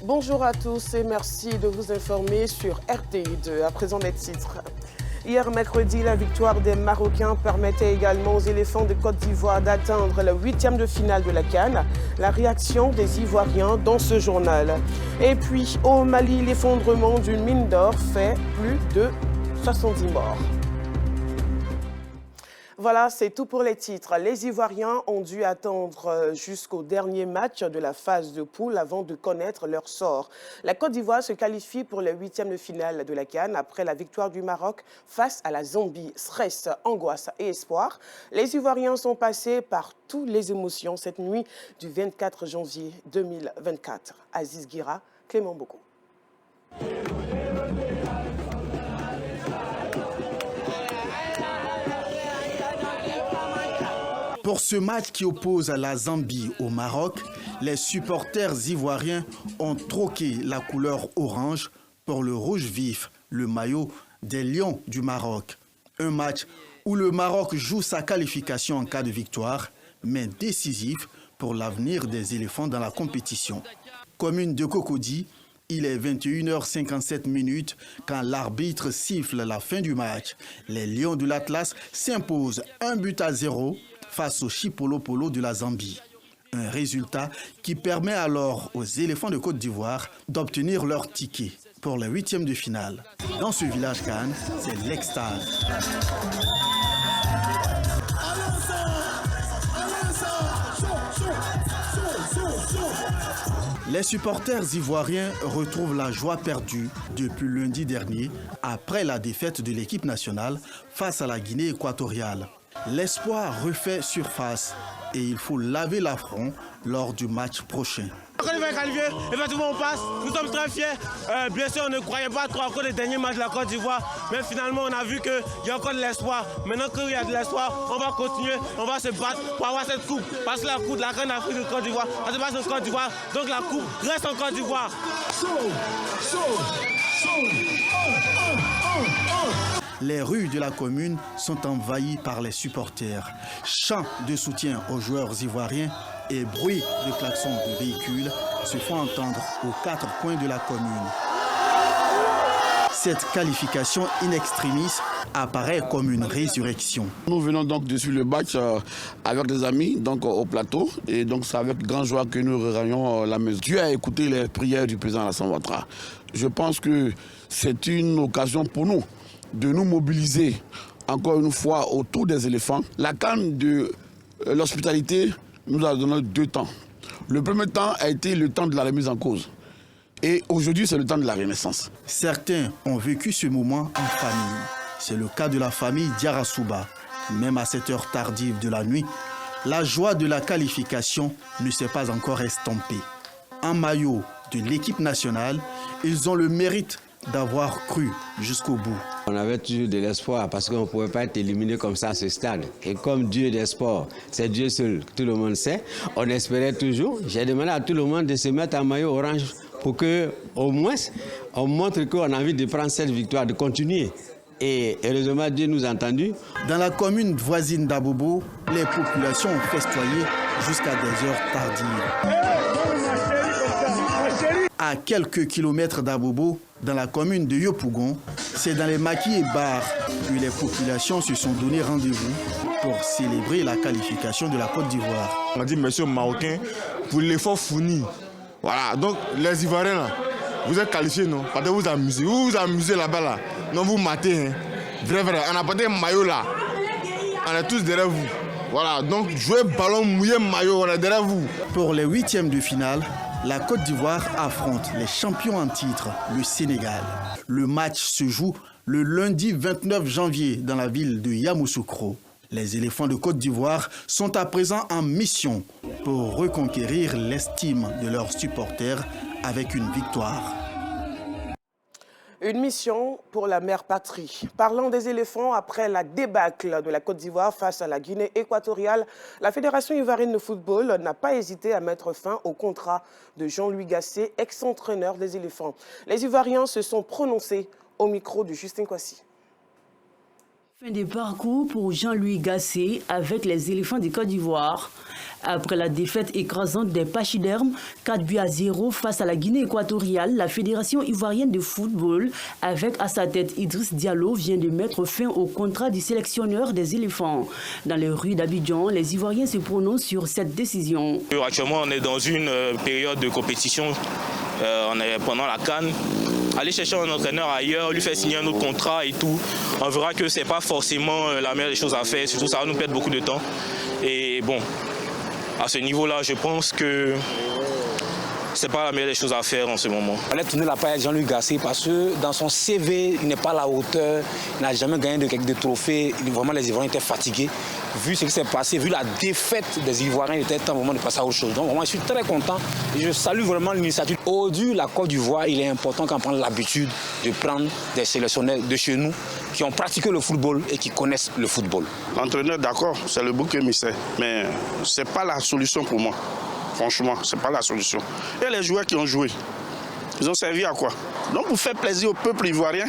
Bonjour à tous et merci de vous informer sur RTI2. À présent les titres. Hier mercredi, la victoire des Marocains permettait également aux éléphants de Côte d'Ivoire d'atteindre le 8e de finale de la CAN. La réaction des Ivoiriens dans ce journal. Et puis au Mali, l'effondrement d'une mine d'or fait plus de 70 morts. Voilà, c'est tout pour les titres. Les Ivoiriens ont dû attendre jusqu'au dernier match de la phase de poule avant de connaître leur sort. La Côte d'Ivoire se qualifie pour le 8e de finale de la CAN après la victoire du Maroc face à la Zambie. Stress, angoisse et espoir. Les Ivoiriens sont passés par toutes les émotions cette nuit du 24 janvier 2024. Aziz Guira, Clément Boko. Pour ce match qui oppose la Zambie au Maroc, les supporters ivoiriens ont troqué la couleur orange pour le rouge vif, le maillot des Lions du Maroc. Un match où le Maroc joue sa qualification en cas de victoire, mais décisif pour l'avenir des éléphants dans la compétition. Commune de Cocody, il est 21h57 quand l'arbitre siffle la fin du match. Les Lions de l'Atlas s'imposent 1-0 face au Chipolo Polo de la Zambie. Un résultat qui permet alors aux éléphants de Côte d'Ivoire d'obtenir leur ticket pour le 8e de finale. Dans ce village CAN, c'est l'extase. Les supporters ivoiriens retrouvent la joie perdue depuis lundi dernier après la défaite de l'équipe nationale face à la Guinée équatoriale. L'espoir refait surface et il faut laver l'affront lors du match prochain. Quand il va qualifier, effectivement on passe, nous sommes très fiers. Bien sûr on ne croyait pas trop encore les derniers matchs de la Côte d'Ivoire, mais finalement on a vu qu'il y a encore de l'espoir. Maintenant qu'il y a de l'espoir, on va continuer, on va se battre pour avoir cette coupe. Parce que la coupe de la Reine d'Afrique de Côte d'Ivoire, ça se passe en Côte d'Ivoire, donc la coupe reste en Côte d'Ivoire. Les rues de la commune sont envahies par les supporters. Chants de soutien aux joueurs ivoiriens et bruit de klaxons de véhicules se font entendre aux 4 coins de la commune. Cette qualification in extremis apparaît comme une résurrection. Nous venons donc de suivre le match avec des amis donc, au plateau et donc c'est avec grande joie que nous regagnons la maison. Dieu a écouté les prières du président Alassane Ouattara. Je pense que c'est une occasion pour nous de nous mobiliser encore une fois autour des éléphants. La CAN de l'hospitalité nous a donné 2 temps. Le premier temps a été le temps de la remise en cause. Et aujourd'hui, c'est le temps de la renaissance. Certains ont vécu ce moment en famille. C'est le cas de la famille Diarra-Souba. Même à cette heure tardive de la nuit, la joie de la qualification ne s'est pas encore estompée. En maillot de l'équipe nationale, ils ont le mérite d'avoir cru jusqu'au bout. On avait toujours de l'espoir parce qu'on ne pouvait pas être éliminé comme ça à ce stade. Et comme Dieu des sports, c'est Dieu seul, tout le monde sait, on espérait toujours. J'ai demandé à tout le monde de se mettre en maillot orange pour qu'au moins on montre qu'on a envie de prendre cette victoire, de continuer. Et heureusement, Dieu nous a entendus. Dans la commune voisine d'Abobo, les populations ont festoyé jusqu'à des heures tardives. À quelques kilomètres d'Abobo, dans la commune de Yopougon, c'est dans les maquis et bars que les populations se sont donné rendez-vous pour célébrer la qualification de la Côte d'Ivoire. On a dit merci aux Marocains pour l'effort fourni. Voilà, donc les Ivoiriens là, vous êtes qualifiés, non? Parce que vous amusez. Vous vous amusez là-bas là. Non, vous matez. Hein. Vrai. On a porté un maillot là. On est tous derrière vous. Voilà, donc jouez ballon mouillé maillot, on est derrière vous. Pour les 8e de finale, la Côte d'Ivoire affronte les champions en titre, le Sénégal. Le match se joue le lundi 29 janvier dans la ville de Yamoussoukro. Les éléphants de Côte d'Ivoire sont à présent en mission pour reconquérir l'estime de leurs supporters avec une victoire. Une mission pour la mère patrie. Parlant des éléphants, après la débâcle de la Côte d'Ivoire face à la Guinée équatoriale, la Fédération ivoirienne de football n'a pas hésité à mettre fin au contrat de Jean-Louis Gasset, ex-entraîneur des éléphants. Les Ivoiriens se sont prononcés au micro de Justin Kwasi. Fin de parcours pour Jean-Louis Gassé avec les éléphants de Côte d'Ivoire. Après la défaite écrasante des Pachydermes, 4-0 face à la Guinée équatoriale, la Fédération ivoirienne de football, avec à sa tête Idriss Diallo, vient de mettre fin au contrat du sélectionneur des éléphants. Dans les rues d'Abidjan, les Ivoiriens se prononcent sur cette décision. Actuellement, on est dans une période de compétition. On est pendant la CAN. Aller chercher un entraîneur ailleurs, lui faire signer un autre contrat et tout, on verra que ce n'est pas forcément la meilleure des choses à faire. Surtout, ça va nous perdre beaucoup de temps. Et bon, à ce niveau-là, je pense que c'est pas la meilleure des choses à faire en ce moment. On a tourné la paille à Jean-Louis Gassé parce que dans son CV, il n'est pas à la hauteur, il n'a jamais gagné de trophées. Vraiment, les Ivoiriens étaient fatigués. Vu ce qui s'est passé, vu la défaite des Ivoiriens, il était temps vraiment de passer à autre chose. Donc vraiment, je suis très content et je salue vraiment l'initiative. Aujourd'hui, la Côte d'Ivoire, il est important qu'on prenne l'habitude de prendre des sélectionneurs de chez nous qui ont pratiqué le football et qui connaissent le football. L'entraîneur, d'accord, c'est le bouc émissaire, mais ce n'est pas la solution pour moi. Franchement, ce n'est pas la solution. Et les joueurs qui ont joué, ils ont servi à quoi? Donc pour faire plaisir au peuple ivoirien,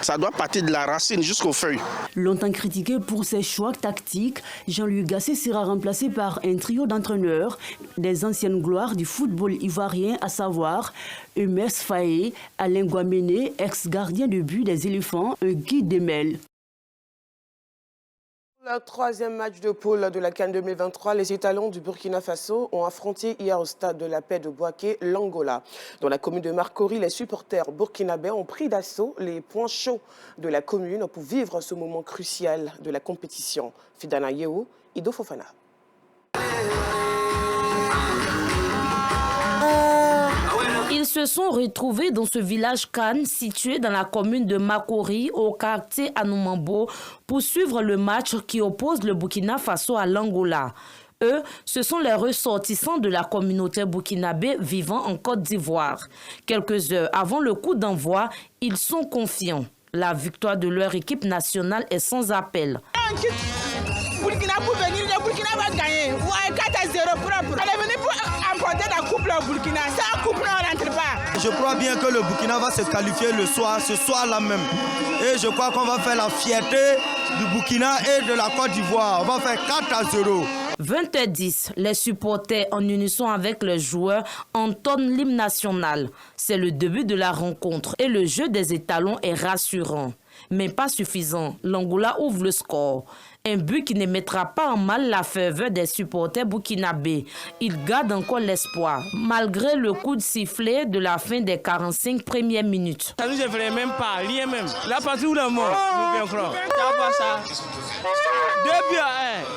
ça doit partir de la racine jusqu'aux feuilles. Longtemps critiqué pour ses choix tactiques, Jean-Louis Gassé sera remplacé par un trio d'entraîneurs des anciennes gloires du football ivoirien, à savoir Eumès Faé, Alain Guaméné, ex-gardien de but des éléphants, Guy Demel. Le troisième match de poule de la CAN 2023, les étalons du Burkina Faso ont affronté hier au stade de la paix de Bouaké l'Angola. Dans la commune de Marcory, les supporters burkinabés ont pris d'assaut les points chauds de la commune pour vivre ce moment crucial de la compétition. Fidana Yeo, Ido Fofana. Ils se sont retrouvés dans ce village CAN situé dans la commune de Makori au quartier Anoumambo pour suivre le match qui oppose le Burkina Faso à l'Angola. Eux, ce sont les ressortissants de la communauté burkinabé vivant en Côte d'Ivoire. Quelques heures avant le coup d'envoi, ils sont confiants. La victoire de leur équipe nationale est sans appel. Burkina pour venir, le Burkina va gagner. 4-0 propre. Elle est venue pour emporter la coupe au Burkina. Ça, coupe, on ne rentre pas. Je crois bien que le Burkina va se qualifier ce soir-là même. Et je crois qu'on va faire la fierté du Burkina et de la Côte d'Ivoire. On va faire 4-0. 20h10, les supporters en unisson avec les joueurs entonnent l'hymne national. C'est le début de la rencontre et le jeu des étalons est rassurant. Mais pas suffisant, l'Angola ouvre le score. Un but qui ne mettra pas en mal la ferveur des supporters burkinabés. Ils gardent encore l'espoir, malgré le coup de sifflet de la fin des 45 premières minutes. Ça nous effraie même pas, rien même. La patrie ou la mort, nous bien croire.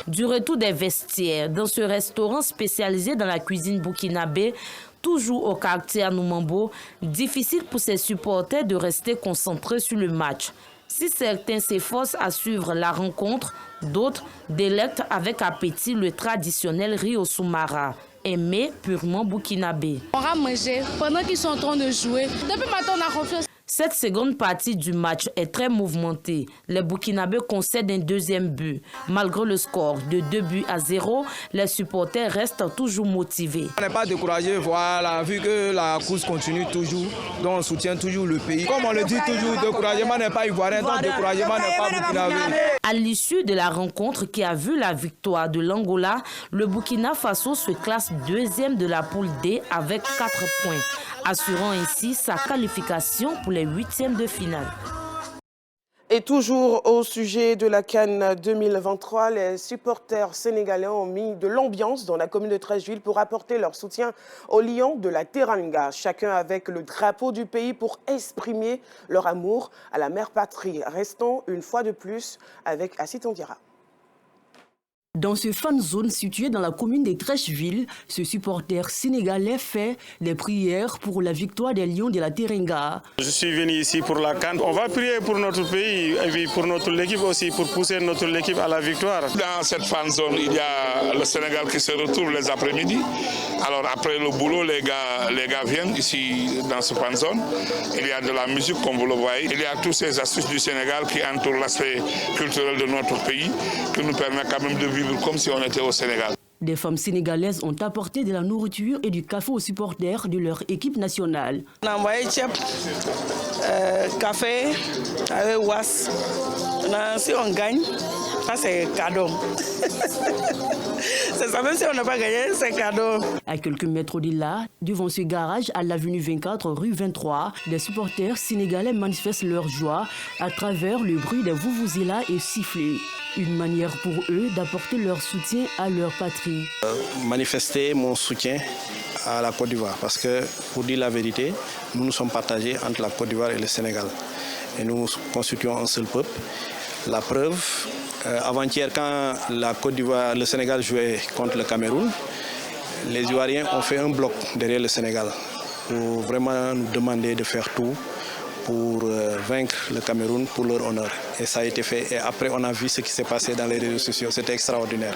Du retour des vestiaires, dans ce restaurant spécialisé dans la cuisine burkinabé, toujours au quartier Anoumambo, difficile pour ses supporters de rester concentrés sur le match. Si certains s'efforcent à suivre la rencontre, d'autres délectent avec appétit le traditionnel riz au soumara, aimé purement burkinabé. On va manger pendant qu'ils sont en train de jouer. Depuis matin, on a confiance. Cette seconde partie du match est très mouvementée. Les Burkinabés concèdent un deuxième but. Malgré le score de 2-0, les supporters restent toujours motivés. On n'est pas découragé, voilà, vu que la course continue toujours, donc on soutient toujours le pays. Comme on le dit toujours, découragement n'est pas ivoirien, donc découragement n'est pas burkinabé. À l'issue de la rencontre qui a vu la victoire de l'Angola, le Burkina Faso se classe deuxième de la poule D avec 4 points, assurant ainsi sa qualification pour les huitièmes de finale. Et toujours au sujet de la CAN 2023, les supporters sénégalais ont mis de l'ambiance dans la commune de Treichville pour apporter leur soutien aux Lions de la Teranga. Chacun avec le drapeau du pays pour exprimer leur amour à la mère patrie. Restons une fois de plus avec Assit Ondira. Dans ce fan zone situé dans la commune de Treichville, ce supporter sénégalais fait des prières pour la victoire des Lions de la Teranga. Je suis venu ici pour la CAN. On va prier pour notre pays et pour notre équipe aussi, pour pousser notre équipe à la victoire. Dans cette fan zone, il y a le Sénégal qui se retrouve les après-midi. Alors après le boulot, les gars viennent ici dans ce fan zone. Il y a de la musique comme vous le voyez. Il y a toutes ces astuces du Sénégal qui entourent l'aspect culturel de notre pays, qui nous permet quand même de vivre comme si on était au Sénégal. Des femmes sénégalaises ont apporté de la nourriture et du café aux supporters de leur équipe nationale. On a envoyé café, was, Si on gagne, ça c'est cadeau. C'est ça, même si on n'a pas gagné, c'est cadeau. À quelques mètres de là, devant ce garage à l'avenue 24, rue 23, des supporters sénégalais manifestent leur joie à travers le bruit des vuvuzelas et sifflets. Une manière pour eux d'apporter leur soutien à leur patrie. Manifester mon soutien à la Côte d'Ivoire parce que, pour dire la vérité, nous nous sommes partagés entre la Côte d'Ivoire et le Sénégal. Et nous constituons un seul peuple. La preuve, avant-hier, quand la Côte d'Ivoire, le Sénégal jouait contre le Cameroun, les Ivoiriens ont fait un bloc derrière le Sénégal pour vraiment nous demander de faire tout pour vaincre le Cameroun pour leur honneur. Et ça a été fait. Et après, on a vu ce qui s'est passé dans les réseaux sociaux. C'était extraordinaire.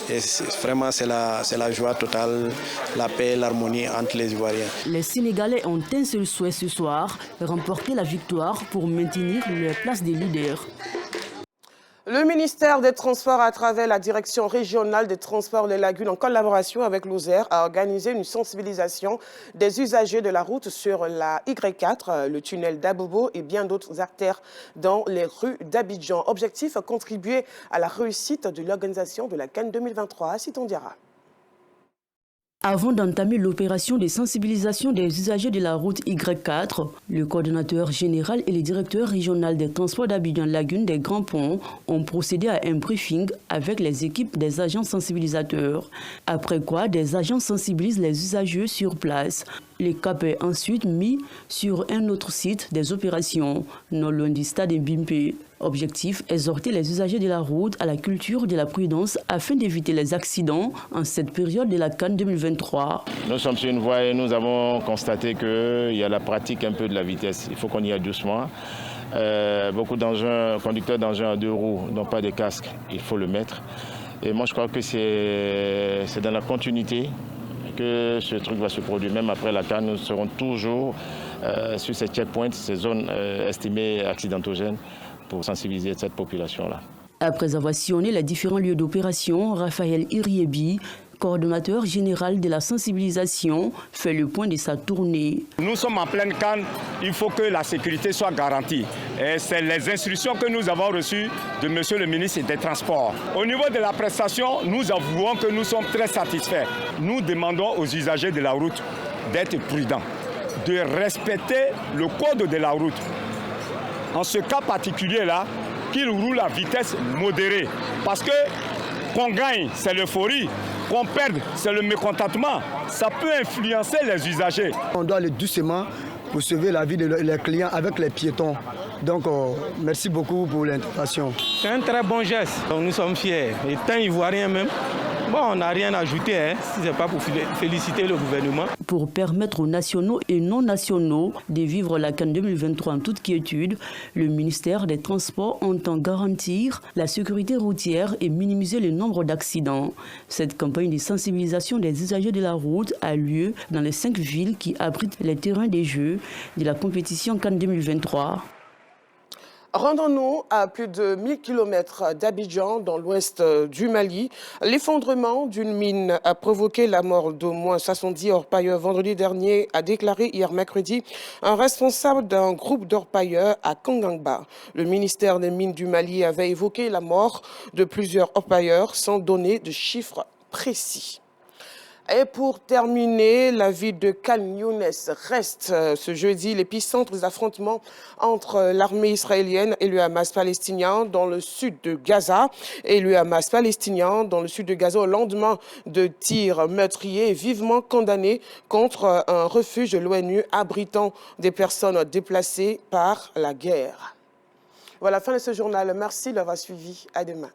Et vraiment, c'est la joie totale, la paix, l'harmonie entre les Ivoiriens. Les Sénégalais ont un seul souhait ce soir, remporter la victoire pour maintenir leur place de leader. Le ministère des Transports, à travers la Direction régionale des transports des lagunes, en collaboration avec l'Ozère, a organisé une sensibilisation des usagers de la route sur la Y4, le tunnel d'Abobo et bien d'autres artères dans les rues d'Abidjan. Objectif, contribuer à la réussite de l'organisation de la CAN 2023 à Sitondiara. Avant d'entamer l'opération de sensibilisation des usagers de la route Y4, le coordonnateur général et le directeur régional des transports d'Abidjan Lagune des Grands Ponts ont procédé à un briefing avec les équipes des agents sensibilisateurs. Après quoi, des agents sensibilisent les usagers sur place. Le cap est ensuite mis sur un autre site des opérations, non loin du stade Mbimpe. Objectif, exhorter les usagers de la route à la culture de la prudence afin d'éviter les accidents en cette période de la CAN 2023. Nous sommes sur une voie et nous avons constaté qu'il y a la pratique un peu de la vitesse. Il faut qu'on y aille doucement. Beaucoup d'engins, conducteurs d'engins à deux roues n'ont pas de casque, il faut le mettre. Et moi je crois que c'est dans la continuité que ce truc va se produire. Même après la CAN, nous serons toujours sur ces checkpoints, ces zones estimées accidentogènes, pour sensibiliser cette population-là. Après avoir sillonné les différents lieux d'opération, Raphaël Iriebi, coordonnateur général de la sensibilisation, fait le point de sa tournée. Nous sommes en pleine CAN, il faut que la sécurité soit garantie. Et c'est les instructions que nous avons reçues de Monsieur le ministre des Transports. Au niveau de la prestation, nous avouons que nous sommes très satisfaits. Nous demandons aux usagers de la route d'être prudents, de respecter le code de la route. En ce cas particulier-là, qu'ils roulent à vitesse modérée. Parce que qu'on gagne, c'est l'euphorie. Qu'on perde, c'est le mécontentement. Ça peut influencer les usagers. On doit aller doucement pour sauver la vie des clients avec les piétons. Donc, merci beaucoup pour l'intervention. C'est un très bon geste. Donc, nous sommes fiers. Étant ivoiriens même, bon, on n'a rien à ajouter, si ce n'est pas pour féliciter le gouvernement. Pour permettre aux nationaux et non nationaux de vivre la CAN 2023 en toute quiétude, le ministère des Transports entend garantir la sécurité routière et minimiser le nombre d'accidents. Cette campagne de sensibilisation des usagers de la route a lieu dans les 5 villes qui abritent les terrains des Jeux de la compétition CAN 2023. Rendons-nous à plus de 1000 km d'Abidjan, dans l'ouest du Mali. L'effondrement d'une mine a provoqué la mort d'au moins 70 orpailleurs vendredi dernier, a déclaré hier mercredi un responsable d'un groupe d'orpailleurs à Kangangba. Le ministère des Mines du Mali avait évoqué la mort de plusieurs orpailleurs sans donner de chiffres précis. Et pour terminer, la ville de Khan Younes reste ce jeudi l'épicentre des affrontements entre l'armée israélienne et le Hamas palestinien dans le sud de Gaza et le Hamas palestinien dans le sud de Gaza au lendemain de tirs meurtriers vivement condamnés contre un refuge de l'ONU abritant des personnes déplacées par la guerre. Voilà, fin de ce journal. Merci d'avoir suivi. À demain.